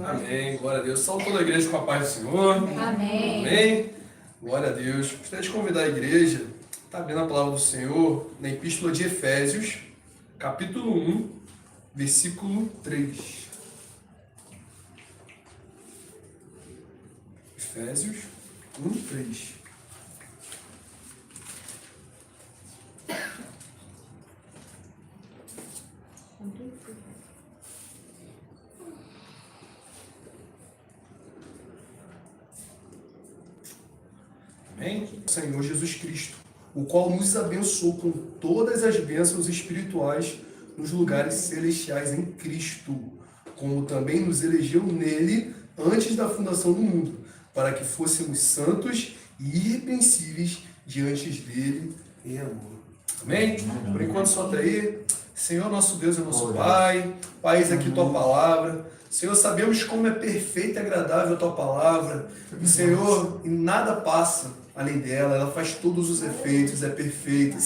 Amém. Glória a Deus. Salve toda a igreja com a paz do Senhor. Amém. Amém. Glória a Deus. Gostaria de convidar a igreja, está vendo a palavra do Senhor, na Epístola de Efésios, capítulo 1, versículo 3. Efésios 1, 3. Amém? Senhor Jesus Cristo, o qual nos abençoou com todas as bênçãos espirituais nos lugares celestiais em Cristo, como também nos elegeu nele antes da fundação do mundo, para que fôssemos santos e irrepreensíveis diante dele em amor. Amém? Por enquanto só até aí. Senhor, nosso Deus e nosso Pai, Pai, eis aqui Tua palavra. Senhor, sabemos como é perfeita e agradável a Tua palavra. E, Senhor, e nada passa além dela, ela faz todos os efeitos, é perfeita.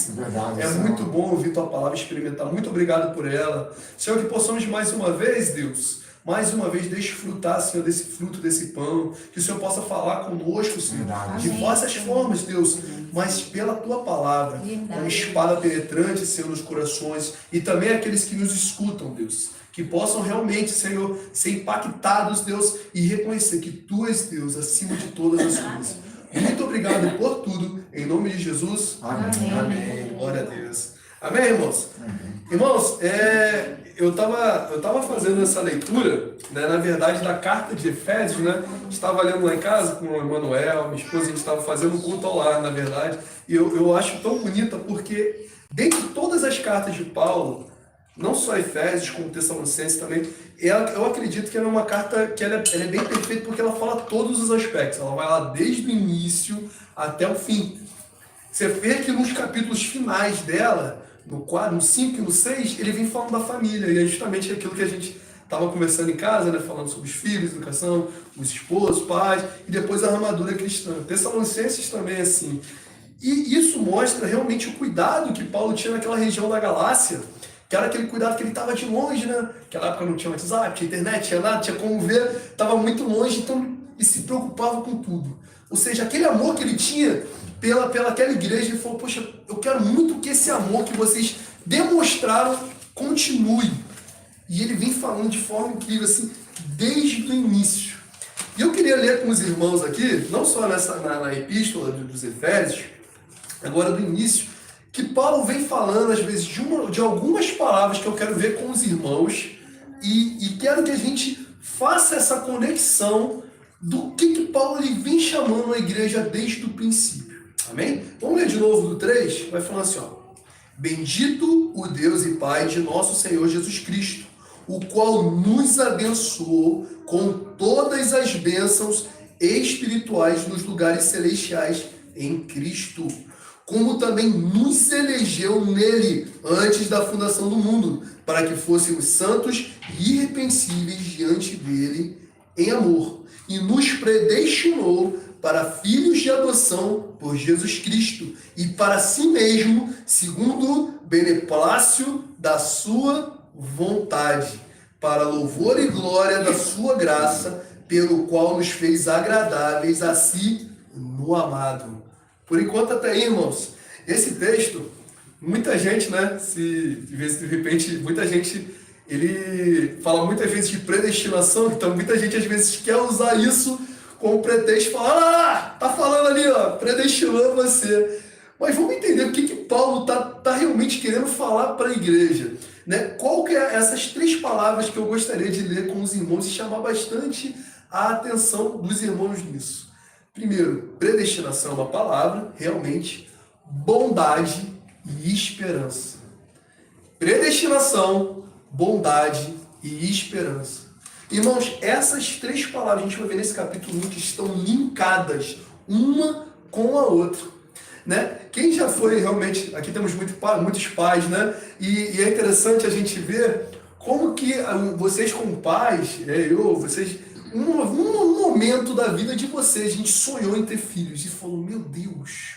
É muito bom ouvir Tua palavra, experimentar. Muito obrigado por ela. Senhor, que possamos mais uma vez, Deus, mais uma vez desfrutar, Senhor, desse fruto, desse pão, que o Senhor possa falar conosco, Senhor, de diversas formas, Deus, mas pela Tua palavra, uma espada penetrante, Senhor, nos corações, e também aqueles que nos escutam, Deus, que possam realmente, Senhor, ser impactados, Deus, e reconhecer que Tu és Deus acima de todas as coisas. Muito obrigado por tudo, em nome de Jesus. Amém. Amém. Glória a Deus. Amém, irmãos? Irmãos, eu tava fazendo essa leitura, né, na verdade, da carta de Efésios, né? Estava lendo lá em casa com o Emanuel, minha esposa, a gente estava fazendo um culto ao lar, na verdade, e eu acho tão bonita porque, dentre todas as cartas de Paulo, não só Efésios, como Tessalonicenses também, eu acredito que ela é uma carta que ela é bem perfeita porque ela fala todos os aspectos, ela vai lá desde o início até o fim. Você vê que nos capítulos finais dela, no 5 e no 6, ele vem falando da família, e é justamente aquilo que a gente estava conversando em casa, né, falando sobre os filhos, educação, os esposos, pais, e depois a armadura cristã. Tessalonicenses também é assim. E isso mostra realmente o cuidado que Paulo tinha naquela região da Galácia, que era aquele cuidado que ele estava de longe, né? Naquela época não tinha WhatsApp, tinha internet, tinha nada, tinha como ver, estava muito longe, então ele se preocupava com tudo. Ou seja, aquele amor que ele tinha pela aquela igreja, ele falou, poxa, eu quero muito que esse amor que vocês demonstraram continue. E ele vem falando de forma incrível, assim, desde o início. E eu queria ler com os irmãos aqui, não só na epístola dos Efésios, agora do início, que Paulo vem falando, às vezes, de algumas palavras que eu quero ver com os irmãos e quero que a gente faça essa conexão do que Paulo ele vem chamando a igreja desde o princípio. Amém? Vamos ler de novo do 3? Vai falando assim, ó. Bendito o Deus e Pai de nosso Senhor Jesus Cristo, o qual nos abençoou com todas as bênçãos espirituais nos lugares celestiais em Cristo, como também nos elegeu nele antes da fundação do mundo, para que fôssemos santos e irrepreensíveis diante dele em amor, e nos predestinou para filhos de adoção por Jesus Cristo, e para si mesmo, segundo o beneplácito da sua vontade, para louvor e glória da sua graça, pelo qual nos fez agradáveis a si no amado. Por enquanto até aí, irmãos, esse texto, muita gente, né, de repente, muita gente, ele fala muitas vezes de predestinação, então muita gente às vezes quer usar isso como pretexto, falar, tá falando ali, ó, predestinando você. Mas vamos entender o que Paulo tá realmente querendo falar para a igreja, né? Qual que é essas 3 palavras que eu gostaria de ler com os irmãos e chamar bastante a atenção dos irmãos nisso. Primeiro, predestinação é uma palavra, realmente, bondade e esperança. Predestinação, bondade e esperança. Irmãos, essas 3 palavras a gente vai ver nesse capítulo 1 que estão linkadas uma com a outra. Né? Quem já foi realmente, aqui temos muitos pais, né? E é interessante a gente ver como que vocês como pais, vocês... Um momento da vida de vocês, a gente sonhou em ter filhos e falou, meu Deus,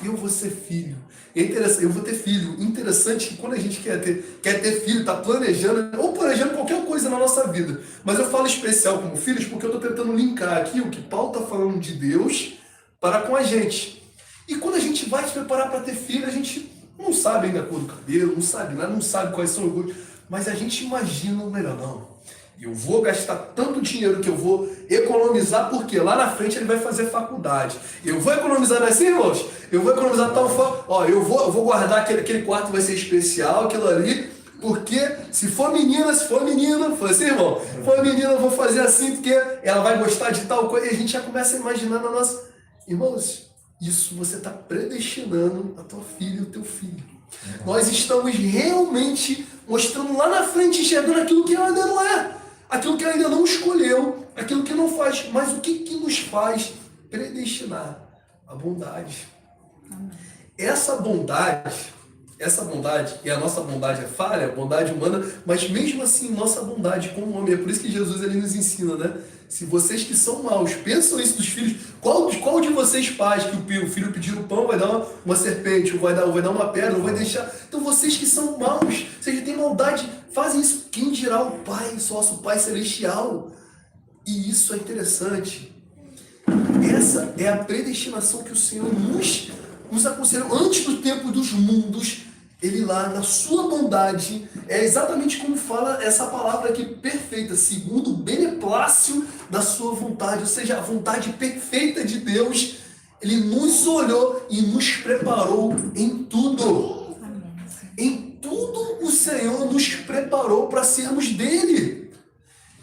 Eu vou ser filho. É interessante, eu vou ter filho. Interessante que quando a gente quer ter filho, está planejando, ou planejando qualquer coisa na nossa vida. Mas eu falo especial como filhos porque eu estou tentando linkar aqui o que Paulo está falando de Deus para com a gente. E quando a gente vai se preparar para ter filho, a gente não sabe ainda a cor do cabelo, não sabe nada, não sabe quais são os gostos, mas a gente imagina o melhor. Não. Eu vou gastar tanto dinheiro que eu vou economizar, porque lá na frente ele vai fazer faculdade. Eu vou economizar assim, irmãos? Eu vou economizar tal forma. Ó, eu vou guardar aquele quarto, vai ser especial, aquilo ali, porque se for menina, foi assim, irmão? Se for menina, eu vou fazer assim, porque ela vai gostar de tal coisa. E a gente já começa a imaginar na nossa. Irmãos, isso você está predestinando a tua filha e o teu filho. Nós estamos realmente mostrando lá na frente, enxergando aquilo que ela ainda não é. Aquilo que ainda não escolheu, aquilo que não faz, mas o que nos faz predestinar? A bondade. Essa bondade, e a nossa bondade é falha, a bondade humana, mas mesmo assim, nossa bondade como homem, é por isso que Jesus ele nos ensina, né? Se vocês que são maus, pensam isso dos filhos, qual de vocês pais que o filho pedir o pão vai dar uma serpente, ou vai dar uma pedra, ou vai deixar... Então vocês que são maus, vocês têm maldade, fazem isso. Quem dirá o Pai, nosso Pai Celestial? E isso é interessante. Essa é a predestinação que o Senhor nos aconselhou antes do tempo dos mundos. Ele lá, na sua bondade, é exatamente como fala essa palavra aqui, perfeita, segundo o beneplácito da sua vontade, ou seja, a vontade perfeita de Deus. Ele nos olhou e nos preparou em tudo. Em tudo o Senhor nos preparou para sermos dele.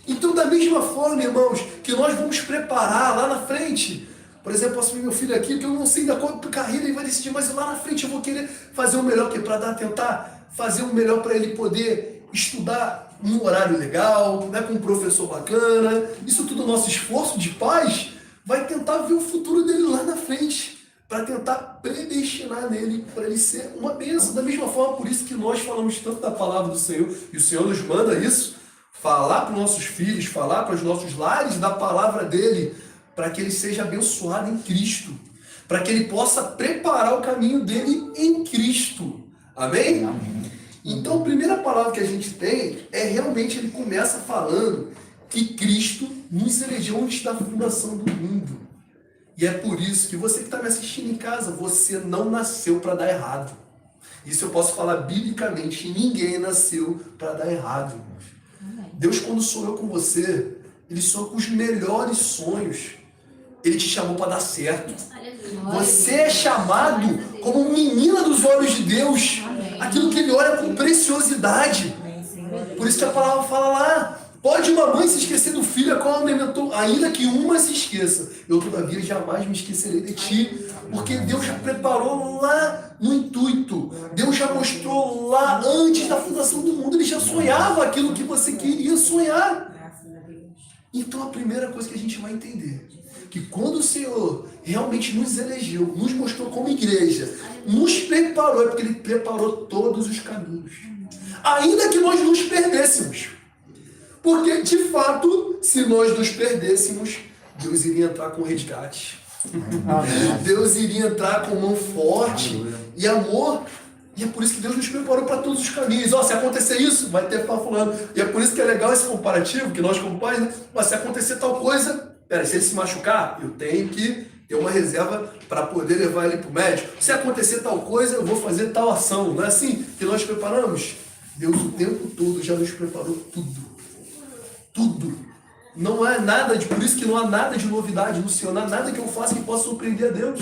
Então, da mesma forma, irmãos, que nós vamos preparar lá na frente. Por exemplo, posso ver meu filho aqui, que eu não sei da qual carreira ele vai decidir, mas lá na frente eu vou querer fazer o melhor para tentar fazer o melhor para ele poder estudar num horário legal, né, com um professor bacana. Isso tudo nosso esforço de pais vai tentar ver o futuro dele lá na frente, para tentar predestinar nele, para ele ser uma bênção. Da mesma forma, por isso que nós falamos tanto da palavra do Senhor, e o Senhor nos manda isso, falar para os nossos filhos, falar para os nossos lares da palavra dele, para que ele seja abençoado em Cristo, para que ele possa preparar o caminho dele em Cristo. Amém? Amém. Então, a primeira palavra que a gente tem é realmente, ele começa falando que Cristo nos elegeu antes da fundação do mundo. E é por isso que você que está me assistindo em casa, você não nasceu para dar errado. Isso eu posso falar biblicamente, ninguém nasceu para dar errado. Amém. Deus, quando sonhou com você, ele sonhou com os melhores sonhos. Ele te chamou para dar certo. Você é chamado como menina dos olhos de Deus. Aquilo que ele olha com preciosidade. Por isso que a palavra fala lá, pode uma mãe se esquecer do filho a qual alimentou, ainda que uma se esqueça. Eu, todavia, jamais me esquecerei de ti. Porque Deus já preparou lá no intuito. Deus já mostrou lá antes da fundação do mundo. Ele já sonhava aquilo que você queria sonhar. Então, a primeira coisa que a gente vai entender, que quando o Senhor realmente nos elegeu, nos mostrou como igreja, nos preparou, é porque Ele preparou todos os caminhos. Ainda que nós nos perdêssemos. Porque, de fato, se nós nos perdêssemos, Deus iria entrar com resgate. Deus iria entrar com mão forte e amor. E é por isso que Deus nos preparou para todos os caminhos. Se acontecer isso, vai ter fulano. E é por isso que é legal esse comparativo, que nós como pais, né? Mas se acontecer tal coisa, se ele se machucar, eu tenho que ter uma reserva para poder levar ele para o médico. Se acontecer tal coisa, eu vou fazer tal ação. Não é assim que nós preparamos? Deus o tempo todo já nos preparou tudo. Tudo. Não há nada, por isso que não há nada de novidade no Senhor. Não há nada que eu faça que possa surpreender a Deus.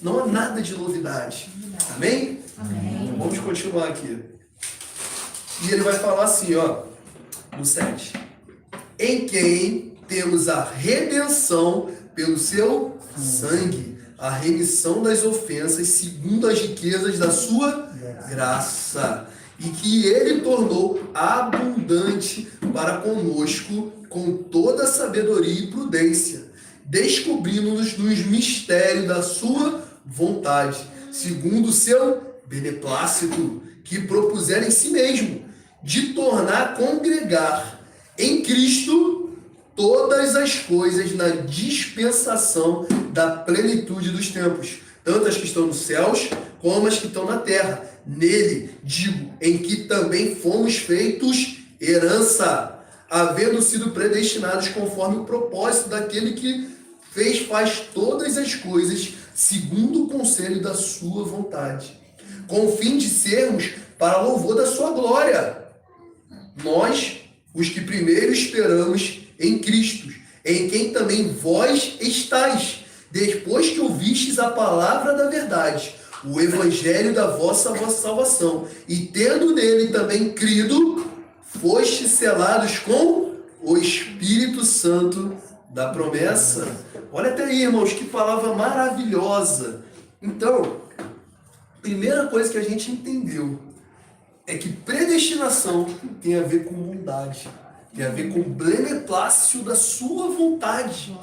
Não há nada de novidade. Amém? Amém. Então, vamos continuar aqui. E ele vai falar assim, ó, no 7. Em quem temos a redenção pelo seu sangue, a remissão das ofensas segundo as riquezas da sua graça, e que ele tornou abundante para conosco com toda sabedoria e prudência, descobrindo-nos nos mistérios da sua vontade, segundo o seu beneplácito, que propuseram em si mesmo, de tornar a congregar em Cristo todas as coisas na dispensação da plenitude dos tempos, tanto as que estão nos céus, como as que estão na terra. Nele, digo, em que também fomos feitos herança, havendo sido predestinados conforme o propósito daquele que faz todas as coisas segundo o conselho da sua vontade, com o fim de sermos para louvor da sua glória. Nós, os que primeiro esperamos em Cristo, em quem também vós estáis, depois que ouvistes a palavra da verdade, o evangelho da vossa salvação, e tendo nele também crido, fostes selados com o Espírito Santo da promessa. Olha até aí, irmãos, que palavra maravilhosa. Então, primeira coisa que a gente entendeu é que predestinação tem a ver com bondade, tem a ver com o beneplácito da sua vontade.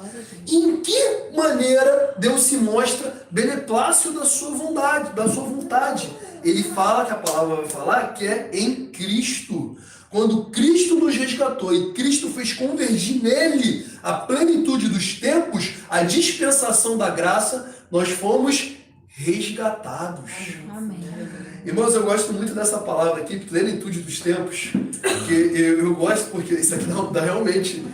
E em que maneira Deus se mostra beneplácito da sua vontade? Ele fala, que a palavra vai falar, que é em Cristo. Quando Cristo nos resgatou e Cristo fez convergir nele a plenitude dos tempos, a dispensação da graça, nós fomos resgatados. Amém. Irmãos, eu gosto muito dessa palavra aqui, plenitude dos tempos, que eu gosto porque isso aqui dá realmente,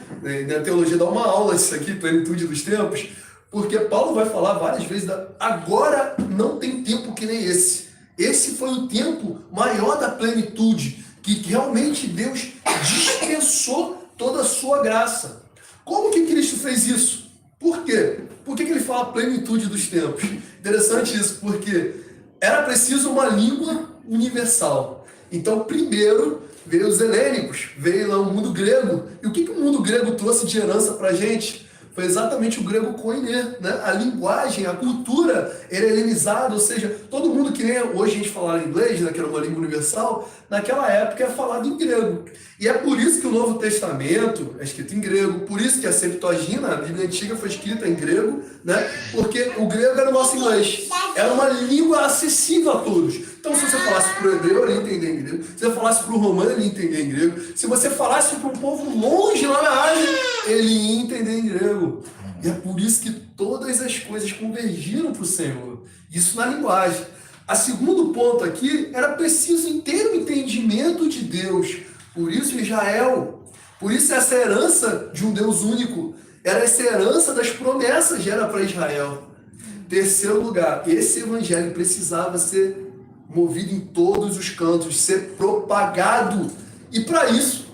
na teologia dá uma aula isso aqui, plenitude dos tempos, porque Paulo vai falar várias vezes, agora não tem tempo que nem esse. Esse foi o tempo maior da plenitude, que realmente Deus dispensou toda a sua graça. Como que Cristo fez isso? Por quê? Por que ele fala plenitude dos tempos? Interessante isso, porque era preciso uma língua universal. Então, primeiro veio os helênicos, veio lá o mundo grego. E o que o mundo grego trouxe de herança para a gente? Foi exatamente o grego koiné, né? A linguagem, a cultura era helenizada, ou seja, todo mundo que nem hoje a gente falar inglês, né, que era uma língua universal, naquela época é falado em grego. E é por isso que o Novo Testamento é escrito em grego, por isso que a Septuaginta, a Bíblia Antiga, foi escrita em grego, né? Porque o grego era o nosso inglês, era uma língua acessível a todos. Então, se você falasse para o hebreu, ele ia entender em grego. Se você falasse para o romano, ele ia entender em grego. Se você falasse para um povo longe lá na Ásia, ele ia entender em grego. E é por isso que todas as coisas convergiram para o Senhor. Isso na linguagem. A segundo ponto aqui, era preciso ter o entendimento de Deus. Por isso Israel. Por isso essa herança de um Deus único. Era essa herança das promessas que era para Israel. Terceiro lugar, esse evangelho precisava ser movido em todos os cantos, ser propagado. E para isso,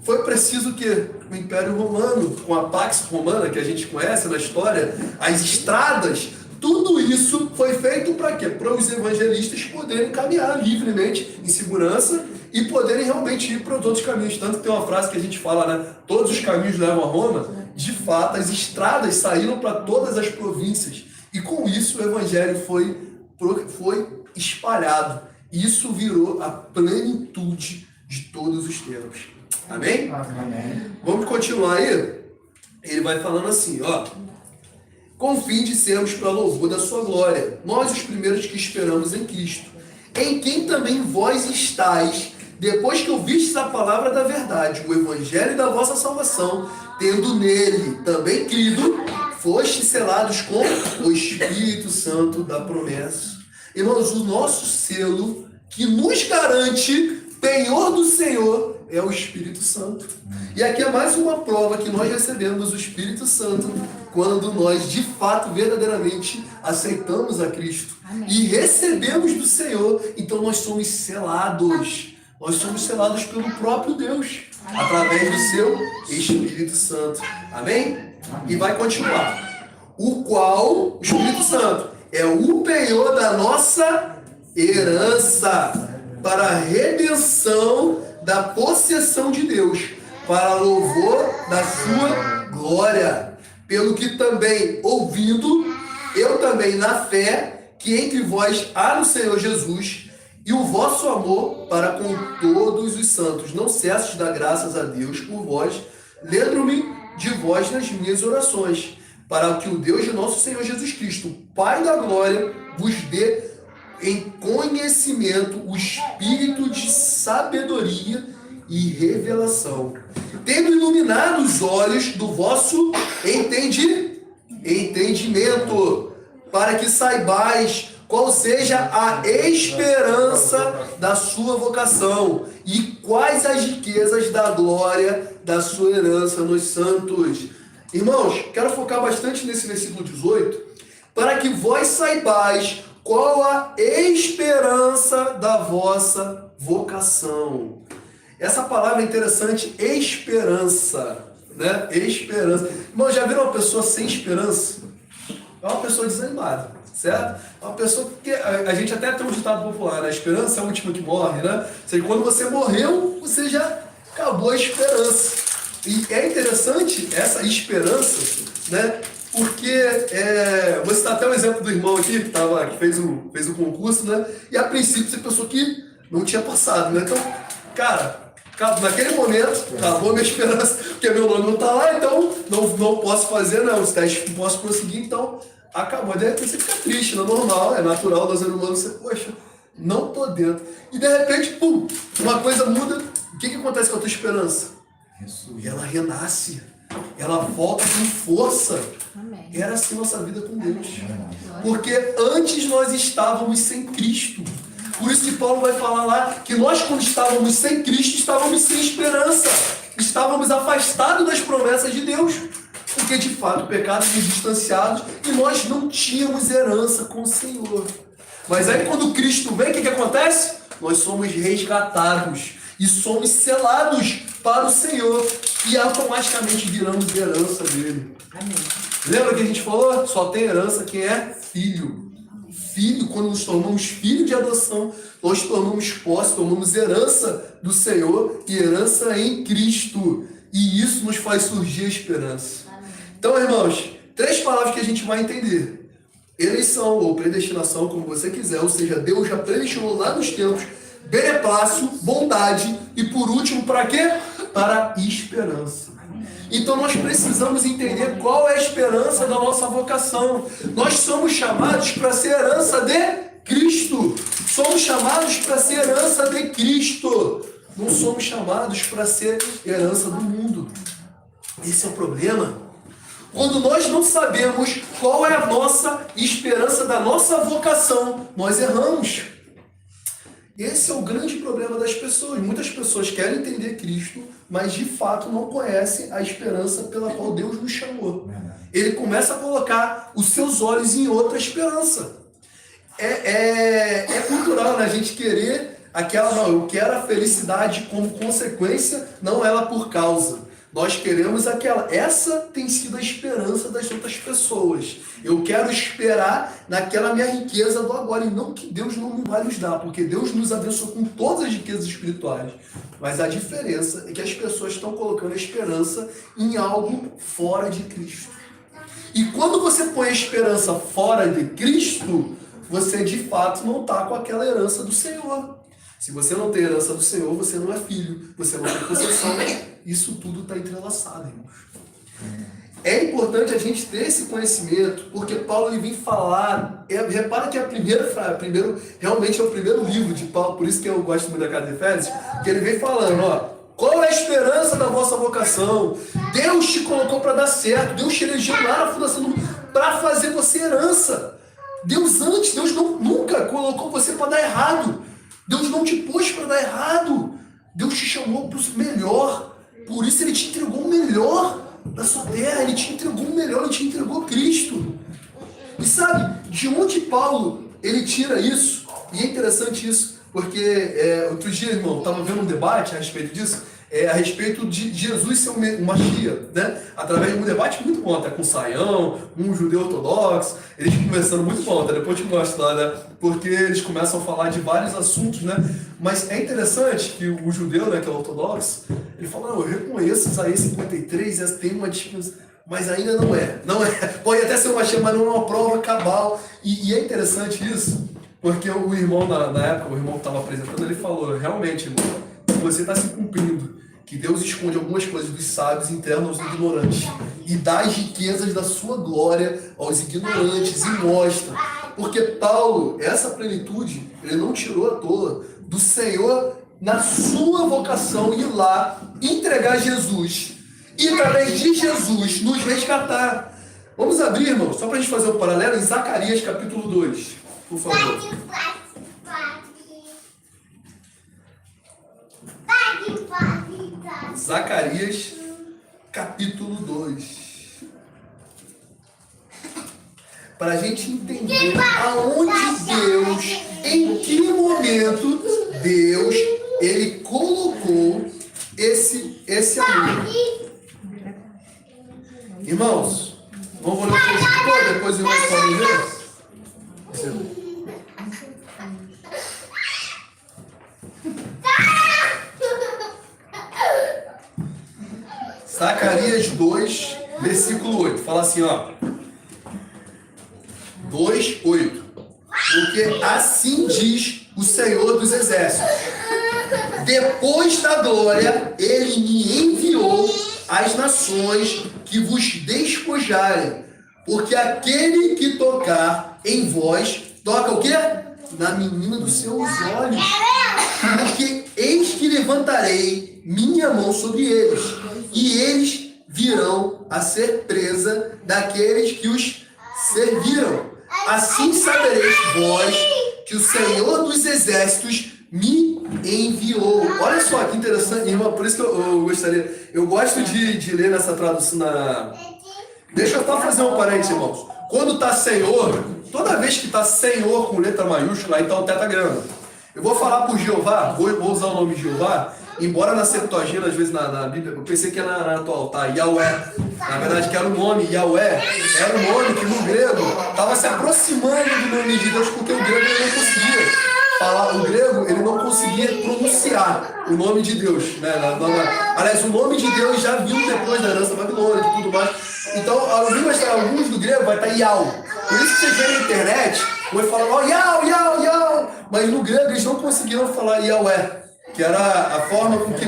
foi preciso que o Império Romano, com a Pax Romana, que a gente conhece na história, as estradas, tudo isso foi feito para quê? Para os evangelistas poderem caminhar livremente, em segurança, e poderem realmente ir para os outros caminhos. Tanto que tem uma frase que a gente fala, né? Todos os caminhos levam a Roma. De fato, as estradas saíram para todas as províncias. E com isso, o evangelho foi espalhado. Isso virou a plenitude de todos os tempos. Amém? Amém. Vamos continuar aí? Ele vai falando assim, ó. Com o fim de sermos para louvor da sua glória, nós os primeiros que esperamos em Cristo, em quem também vós estáis, depois que ouvistes a palavra da verdade, o evangelho da vossa salvação, tendo nele também crido, fostes selados com o Espírito Santo da promessa. Irmãos, o nosso selo que nos garante penhor do Senhor é o Espírito Santo. E aqui é mais uma prova que nós recebemos o Espírito Santo quando nós, de fato, verdadeiramente aceitamos a Cristo. Amém. E recebemos do Senhor. Então nós somos selados. Nós somos selados pelo próprio Deus. Amém. Através do seu Espírito Santo. Amém? E vai continuar. O qual, o Espírito Santo, é o penhor da nossa herança para a redenção da possessão de Deus, para louvor da sua glória. Pelo que também, ouvindo, eu também na fé, que entre vós há no Senhor Jesus, e o vosso amor para com todos os santos. Não cesses de dar graças a Deus por vós, lembro-me de vós nas minhas orações, para que o Deus de nosso Senhor Jesus Cristo, Pai da glória, vos dê em conhecimento o espírito de sabedoria e revelação, tendo iluminado os olhos do vosso entendimento, para que saibais qual seja a esperança da sua vocação e quais as riquezas da glória da sua herança nos santos. Irmãos, quero focar bastante nesse versículo 18, para que vós saibais qual a esperança da vossa vocação. Essa palavra é interessante, esperança, né? Esperança. Irmão, já viram uma pessoa sem esperança? É uma pessoa desanimada, certo? É uma pessoa que a gente até tem um ditado popular, né? A esperança é a última que morre, né? Ou seja, quando você morreu, você já acabou a esperança. E é interessante essa esperança, né? Porque vou citar até um exemplo do irmão aqui, que fez o concurso, né? E a princípio você pensou que não tinha passado, né? Então, cara, naquele momento, acabou a minha esperança, porque meu nome não está lá, então não posso fazer, né? Os testes não posso conseguir, então acabou. De repente você fica triste, não é normal, é natural do ser humano, você, poxa, não tô dentro. E de repente, pum, uma coisa muda, o que acontece com a tua esperança? E ela renasce, ela volta com força. Amém. Era assim nossa vida com Deus. Porque antes nós estávamos sem Cristo. Por isso que Paulo vai falar lá que nós, quando estávamos sem Cristo, estávamos sem esperança. Estávamos afastados das promessas de Deus. Porque de fato pecados nos distanciados e nós não tínhamos herança com o Senhor. Mas aí quando Cristo vem, o que acontece? Nós somos resgatados e somos selados para o Senhor e automaticamente viramos herança dele. Amém. Lembra que a gente falou? Só tem herança quem é filho. Filho, quando nos tornamos filho de adoção, nós tornamos posse, tornamos herança do Senhor e herança em Cristo. E isso nos faz surgir a esperança. Então, irmãos, 3 palavras que a gente vai entender. Eleição ou predestinação, como você quiser, ou seja, Deus já predestinou lá nos tempos, beneplácito, bondade e por último, para quê? Para esperança. Então nós precisamos entender qual é a esperança da nossa vocação. Nós somos chamados para ser herança de Cristo. Somos chamados para ser herança de Cristo. Não somos chamados para ser herança do mundo. Esse é o problema. Quando nós não sabemos qual é a nossa esperança da nossa vocação, nós erramos. Esse é o grande problema das pessoas. Muitas pessoas querem entender Cristo, mas de fato não conhecem a esperança pela qual Deus nos chamou. Ele começa a colocar os seus olhos em outra esperança. É cultural, né? A gente querer aquela, não, eu quero a felicidade como consequência, não ela por causa. Nós queremos aquela. Essa tem sido a esperança das outras pessoas. Eu quero esperar naquela minha riqueza do agora. E não que Deus não vai nos dar, porque Deus nos abençoou com todas as riquezas espirituais. Mas a diferença é que as pessoas estão colocando a esperança em algo fora de Cristo. E quando você põe a esperança fora de Cristo, você de fato não está com aquela herança do Senhor. Se você não tem herança do Senhor, você não é filho, você não tem possessão. Isso tudo está entrelaçado, irmãos. É importante a gente ter esse conhecimento, porque Paulo ele vem falar. Repara que realmente é o primeiro livro de Paulo, por isso que eu gosto muito da carta de Efésios, que ele vem falando, ó, qual é a esperança da vossa vocação? Deus te colocou para dar certo, Deus te elegeu lá na fundação do mundo para fazer você herança. Deus nunca colocou você para dar errado. Deus não te pôs para dar errado. Deus te chamou para o melhor. Por isso ele te entregou o melhor da sua terra. Ele te entregou o melhor, ele te entregou Cristo. E sabe, de onde Paulo ele tira isso? E é interessante isso, porque outro dia, irmão, eu estava vendo um debate a respeito disso, a respeito de Jesus ser um Mashiach, né? Através de um debate muito bom, até com Saião, um judeu ortodoxo, eles conversando muito bom, até depois eu te mostro lá, né? Porque eles começam a falar de vários assuntos, né? Mas é interessante que o judeu, né, que é ortodoxo, ele fala, não, eu reconheço Isaías 53, tem uma dispensa, mas ainda não é. Pode até ser uma Mashiach, mas não é uma prova cabal. E é interessante isso, porque o irmão, na época, o irmão que estava apresentando, ele falou, realmente, irmão, você está se cumprindo, que Deus esconde algumas coisas dos sábios e entrega aos ignorantes, e dá as riquezas da sua glória aos ignorantes, e mostra. Porque Paulo, essa plenitude, ele não tirou à toa do Senhor na sua vocação ir lá, entregar Jesus, e através de Jesus nos resgatar. Vamos abrir, irmão, só para a gente fazer um paralelo em Zacarias capítulo 2, por favor. Zacarias capítulo 2. Para a gente entender aonde Deus, em que momento Deus, ele colocou esse amor. Irmãos, vamos ler o texto depois irmãos podem ver? Zacarias 2, versículo 8. Fala assim, ó. 2, 8. Porque assim diz o Senhor dos Exércitos. Depois da glória, ele me enviou às nações que vos despojarem. Porque aquele que tocar em vós, toca o quê? Na menina dos seus olhos. Porque eis que levantarei minha mão sobre eles, e eles virão a ser presa daqueles que os serviram. Assim sabereis vós que o Senhor dos Exércitos me enviou. Olha só que interessante, irmão, por isso que eu gostaria. Eu gosto de ler nessa tradução na. Deixa eu só fazer um parênteses, irmãos. Quando está Senhor, toda vez que está Senhor com letra maiúscula, aí está o tetragrama. Eu vou falar por Jeová, vou usar o nome Jeová, embora na Septuaginta, às vezes na Bíblia, eu pensei que era na atual, tá? Yahweh. Na verdade, que era o nome Yahweh, era um nome que no grego estava se aproximando do nome de Deus, porque o grego ele não conseguia falar, o grego ele não conseguia pronunciar o nome de Deus, né? Aliás, o nome de Deus já viu depois da herança babilônica e tudo mais. Então, alguns do grego vai estar Yahweh. Por isso que você vê na internet, vai falar, ó, Yahweh, mas no grego eles não conseguiram falar Yahweh, que era a forma com que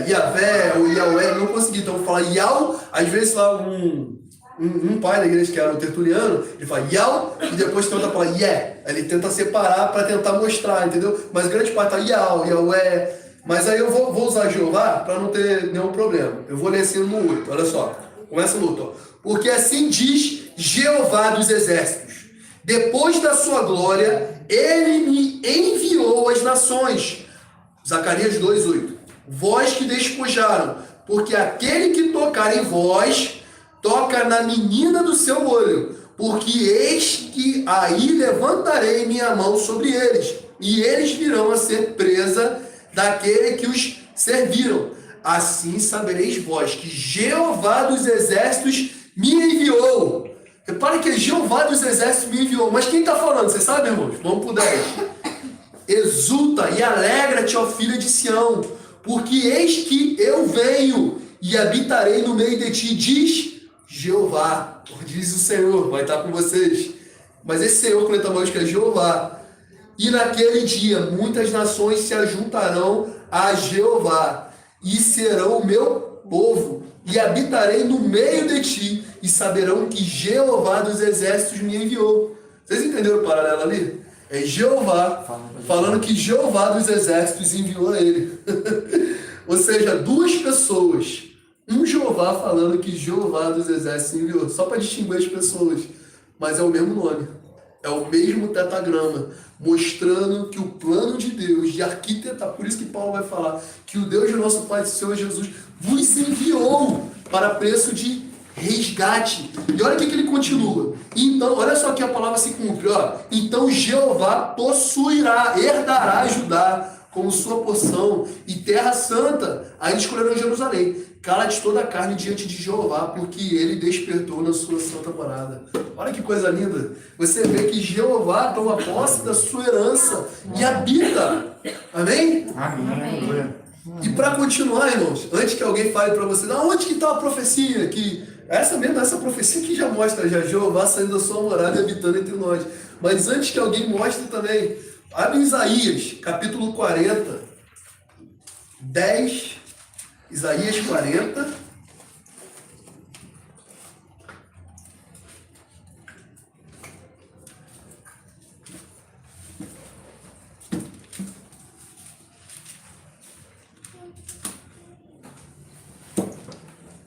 Yahvé ou Yahweh não conseguia. Então falar Yahweh, às vezes lá um pai da igreja que era o Tertuliano, ele fala Yahweh e depois tenta falar Yeah. Ele tenta separar para tentar mostrar, entendeu? Mas grande parte tá Yahweh. Mas aí eu vou usar Jeová para não ter nenhum problema. Eu vou ler assim no 8, olha só. Começa no 8, ó. Porque assim diz Jeová dos Exércitos: depois da sua glória, ele me enviou às nações. Zacarias 2:8. Vós que despojaram, porque aquele que tocar em vós, toca na menina do seu olho, porque eis que aí levantarei minha mão sobre eles, e eles virão a ser presa daquele que os serviram. Assim sabereis vós que Jeová dos Exércitos me enviou. Repare que Jeová dos Exércitos me enviou. Mas quem está falando? Você sabe, irmãos? Vamos para o 10. Exulta e alegra-te, ó filha de Sião, porque eis que eu venho e habitarei no meio de ti, diz Jeová. Diz o Senhor, vai estar com vocês. Mas esse Senhor com letra maiúscula é Jeová. E naquele dia muitas nações se ajuntarão a Jeová e serão o meu povo, e habitarei no meio de ti, e saberão que Jeová dos Exércitos me enviou. Vocês entenderam o paralelo ali? É Jeová falando que Jeová dos Exércitos enviou a ele. Ou seja, duas pessoas. Um Jeová falando que Jeová dos Exércitos enviou. Só para distinguir as pessoas. Mas é o mesmo nome. É o mesmo tetragrama. Mostrando que o plano de Deus, de arquitetar, por isso que Paulo vai falar, que o Deus do nosso Pai, do Senhor Jesus, vos enviou para preço de resgate. E olha o que ele continua. Então, olha só que a palavra se cumpre. Ó. Então Jeová possuirá, herdará Judá como sua porção, e terra santa, aí escolheram Jerusalém. Cala-te toda a carne diante de Jeová, porque ele despertou na sua santa morada. Olha que coisa linda. Você vê que Jeová toma posse da sua herança e habita. Amém? Amém. E para continuar, irmãos, antes que alguém fale para você, onde que está a profecia? Que essa profecia que já mostra já Jeová saindo da sua morada e habitando entre nós. Mas antes que alguém mostre também, abre Isaías, capítulo 40, 10, Isaías 40.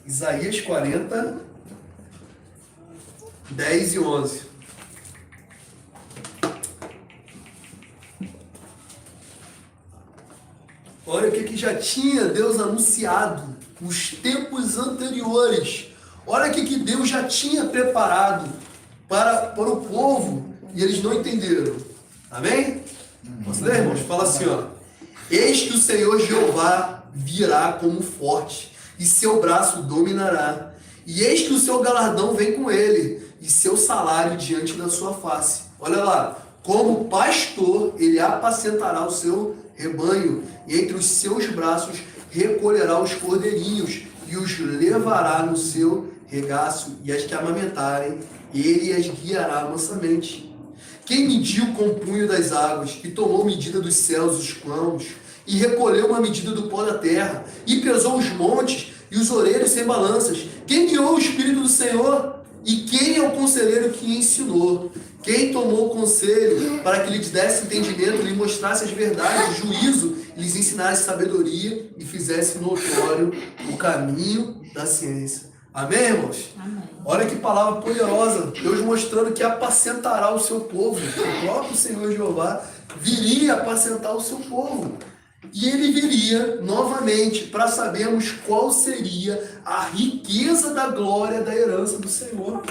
Isaías 40, 10 e 11. Olha o que já tinha Deus anunciado nos tempos anteriores. Olha o que Deus já tinha preparado para o povo e eles não entenderam. Amém? Posso ler, irmãos? Fala assim, ó. Eis que o Senhor Jeová virá como forte e seu braço dominará. E eis que o seu galardão vem com ele e seu salário diante da sua face. Olha lá. Como pastor, ele apacentará o seu rebanho e entre os seus braços recolherá os cordeirinhos e os levará no seu regaço e as que amamentarem, ele as guiará mansamente. Quem mediu com o punho das águas e tomou medida dos céus os quãos e recolheu uma medida do pó da terra e pesou os montes e os oureiros sem balanças? Quem guiou o Espírito do Senhor? E quem é o conselheiro que ensinou? Quem tomou o conselho para que lhes desse entendimento, lhe mostrasse as verdades, juízo, lhes ensinasse sabedoria e fizesse notório o caminho da ciência? Amém, irmãos? Amém. Olha que palavra poderosa. Deus mostrando que apacentará o seu povo. O próprio Senhor Jeová viria apacentar o seu povo. E ele viria novamente para sabermos qual seria a riqueza da glória da herança do Senhor.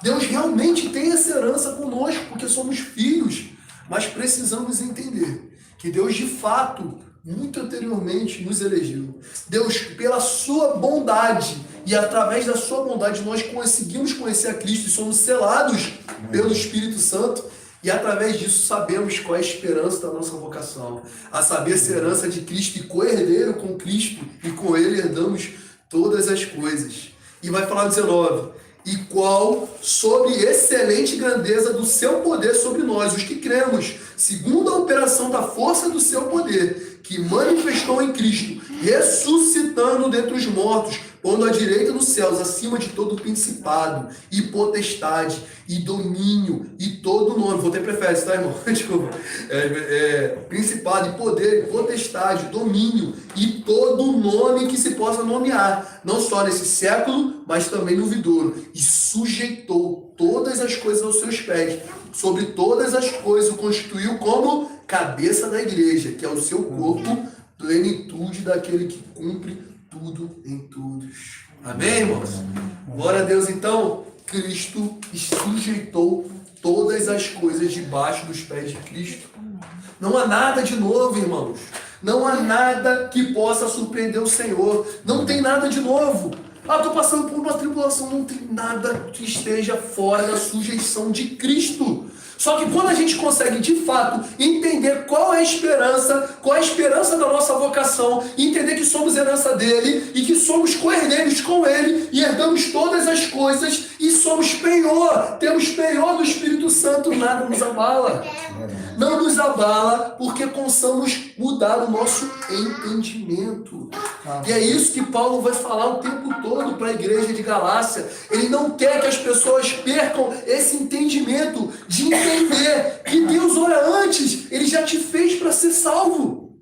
Deus realmente tem essa herança conosco, porque somos filhos, mas precisamos entender que Deus de fato, muito anteriormente, nos elegeu. Deus, pela sua bondade, e através da sua bondade nós conseguimos conhecer a Cristo e somos selados pelo Espírito Santo. E através disso sabemos qual é a esperança da nossa vocação. A saber, ser herança de Cristo e co-herdeiro com Cristo, e com Ele herdamos todas as coisas. E vai falar 19. E qual sobre excelente grandeza do seu poder sobre nós, os que cremos, segundo a operação da força do seu poder, que manifestou em Cristo, ressuscitando dentre os mortos, pondo à direita dos céus, acima de todo principado, e potestade, e domínio, e todo nome. Vou ter prefere, tá, irmão? Desculpa. Principado, e poder, e potestade, domínio, e todo nome que se possa nomear, não só nesse século, mas também no vindouro. E sujeitou todas as coisas aos seus pés, sobre todas as coisas o constituiu como cabeça da igreja, que é o seu corpo, plenitude daquele que cumpre tudo em todos. Amém, irmãos? Glória a Deus. Então, Cristo sujeitou todas as coisas debaixo dos pés de Cristo. Não há nada de novo, irmãos. Não há nada que possa surpreender o Senhor. Não tem nada de novo. Estou passando por uma tribulação. Não tem nada que esteja fora da sujeição de Cristo. Só que quando a gente consegue, de fato, entender qual é a esperança da nossa vocação, entender que somos herança dele e que somos co-herdeiros com ele e herdamos todas as coisas e somos penhor, temos penhor do Espírito Santo, nada nos abala. Não nos abala porque possamos mudar o nosso entendimento. E é isso que Paulo vai falar o tempo todo para a igreja de Galácia. Ele não quer que as pessoas percam esse entendimento de entender que Deus, ora antes, ele já te fez para ser salvo.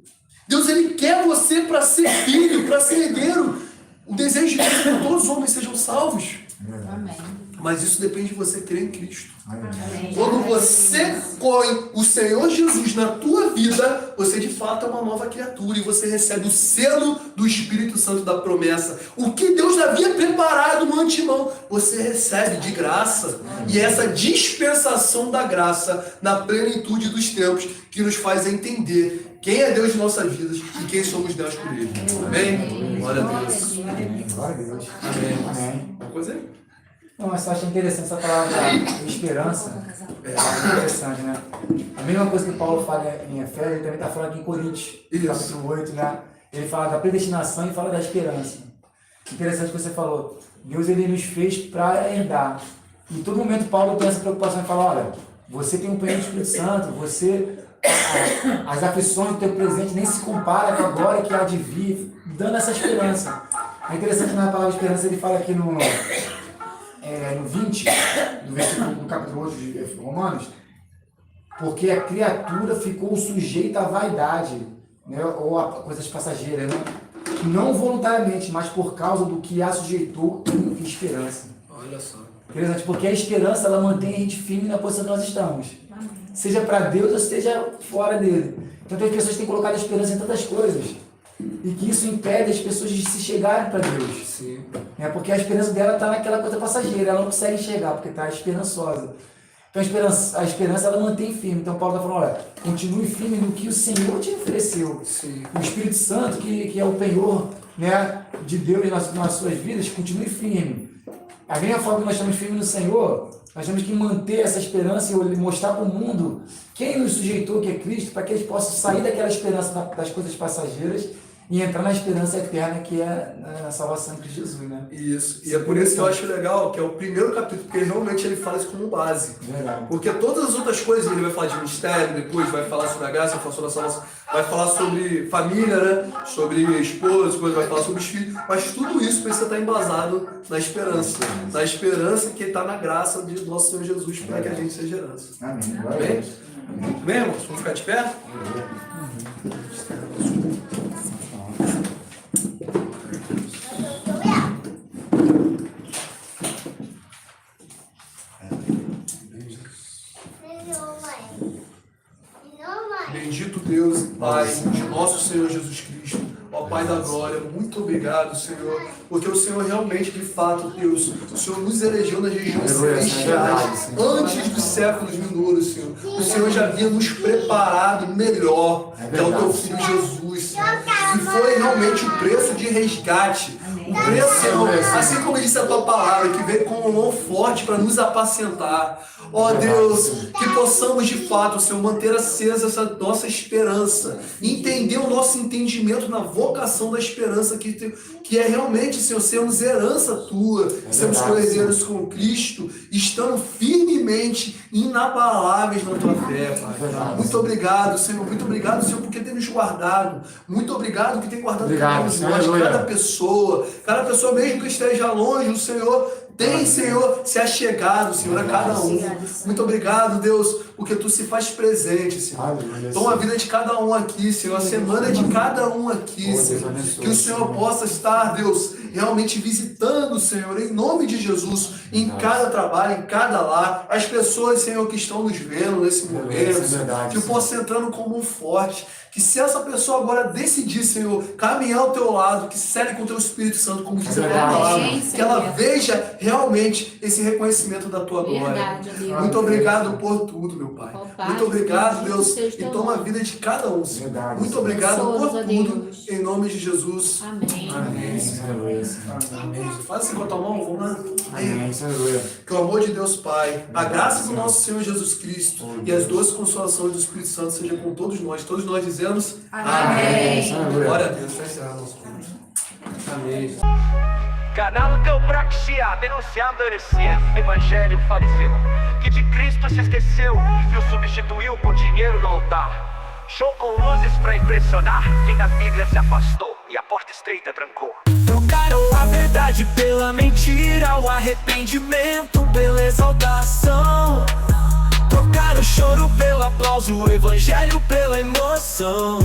Deus, ele quer você para ser filho, para ser herdeiro. O desejo de Deus é que todos os homens sejam salvos. Amém. Mas isso depende de você crer em Cristo. Amém. Quando você põe o Senhor Jesus na tua vida, você de fato é uma nova criatura e você recebe o selo do Espírito Santo da promessa. O que Deus havia preparado no antemão, você recebe de graça. E essa dispensação da graça na plenitude dos tempos que nos faz entender quem é Deus de nossas vidas e quem somos nós por Ele. Amém? Glória a Deus. Glória a Deus. Amém. Amém. Uma coisa aí? Não, mas eu acho interessante essa palavra de esperança. É interessante, né? A mesma coisa que Paulo fala em Efésios, ele também está falando aqui em Coríntios, capítulo 8, né? Ele fala da predestinação e fala da esperança. Interessante o que você falou. Deus, ele nos fez para herdar. Em todo momento, Paulo tem essa preocupação de falar, olha, você tem um penhor do Espírito Santo, as aflições do teu presente nem se compara com a glória que há de vir, dando essa esperança. É interessante na palavra esperança, ele fala aqui no 20, no capítulo 8 de Romanos, porque a criatura ficou sujeita à vaidade, né, ou a coisas passageiras, né, não voluntariamente, mas por causa do que a sujeitou em esperança. Olha só. Interessante, porque a esperança, ela mantém a gente firme na posição que nós estamos. Seja para Deus ou seja fora dele. Então tem pessoas que têm colocado a esperança em tantas coisas. E que isso impede as pessoas de se chegarem para Deus. Sim. Porque a esperança dela está naquela coisa passageira, ela não consegue enxergar, porque está esperançosa. Então a esperança ela mantém firme. Então Paulo está falando, olha, continue firme no que o Senhor te ofereceu. Sim. O Espírito Santo, que é o penhor, né, de Deus nas suas vidas, continue firme. A mesma forma que nós estamos firmes no Senhor, nós temos que manter essa esperança e mostrar para o mundo quem nos sujeitou, que é Cristo, para que eles possam sair daquela esperança das coisas passageiras e entrar na esperança eterna, que é a salvação em Cristo Jesus, né? Isso. E é por isso que eu acho legal, que é o primeiro capítulo, porque realmente ele fala isso como base. Verdade. Porque todas as outras coisas, ele vai falar de ministério, depois vai falar sobre a graça, vai falar sobre a salvação, vai falar sobre família, né? Sobre esposa, depois vai falar sobre os filhos, mas tudo isso precisa estar embasado na esperança que está na graça de nosso Senhor Jesus, para que a gente seja herança. Amém. Amém? Amém, irmãos? Vamos ficar de pé? Bendito Deus e Pai de nosso Senhor Jesus Cristo, ó Pai da glória, muito obrigado, Senhor, porque o Senhor realmente, de fato, Deus, o Senhor nos elegeu nas regiões celestiais antes dos séculos vindouros, Senhor. O Senhor já havia nos preparado melhor, que é o Teu Filho Jesus, Senhor. E foi realmente o preço de resgate. O preço, Senhor, assim como disse a Tua palavra, que veio com um mão forte para nos apacentar. Ó Deus, que possamos de fato, Senhor, manter acesa essa nossa esperança, entender o nosso entendimento na vocação da esperança, que é realmente, Senhor, sermos herança Tua, sermos co-herdeiros com Cristo, estando firmemente inabaláveis na Tua fé, Pai. Muito obrigado, Senhor, porque tem nos guardado. Muito obrigado que tem guardado cada um de nós, cada pessoa mesmo que esteja longe, o Senhor tem, Senhor, se achegado, Senhor, a cada um. Muito obrigado, Deus, porque Tu se faz presente, Senhor. Toma a vida de cada um aqui, Senhor, a semana de cada um aqui, Senhor. Que o Senhor possa estar, Deus, realmente visitando, Senhor, em nome de Jesus, em cada trabalho, em cada lar, as pessoas, Senhor, que estão nos vendo nesse momento, Senhor, que possa entrando como um forte. Que se essa pessoa agora decidir, Senhor, caminhar ao Teu lado, que cele com o Teu Espírito Santo, como diz a Tua palavra, que ela veja realmente esse reconhecimento da Tua glória. Muito obrigado por tudo, meu Pai. Muito obrigado, Deus, e toma a vida de cada um, Senhor. Muito obrigado por tudo, em nome de Jesus. Amém. Amém. Faz assim com a tua mão, vamos lá. Amém. Que o amor de Deus Pai, a graça do nosso Senhor Jesus Cristo e as doces consolações do Espírito Santo seja com todos nós dizemos Amém. Glória a Deus. Vai encerrar nosso culto. Amém. Canal teu praxia, denunciando a heresia, evangelho falecido, que de Cristo se esqueceu e o substituiu por dinheiro no altar. Show com luzes pra impressionar, quem da Bíblia se afastou e a porta estreita trancou. Trocaram a verdade pela mentira, o arrependimento pela exaltação. Trocaram o choro pelo aplauso, o evangelho pela emoção.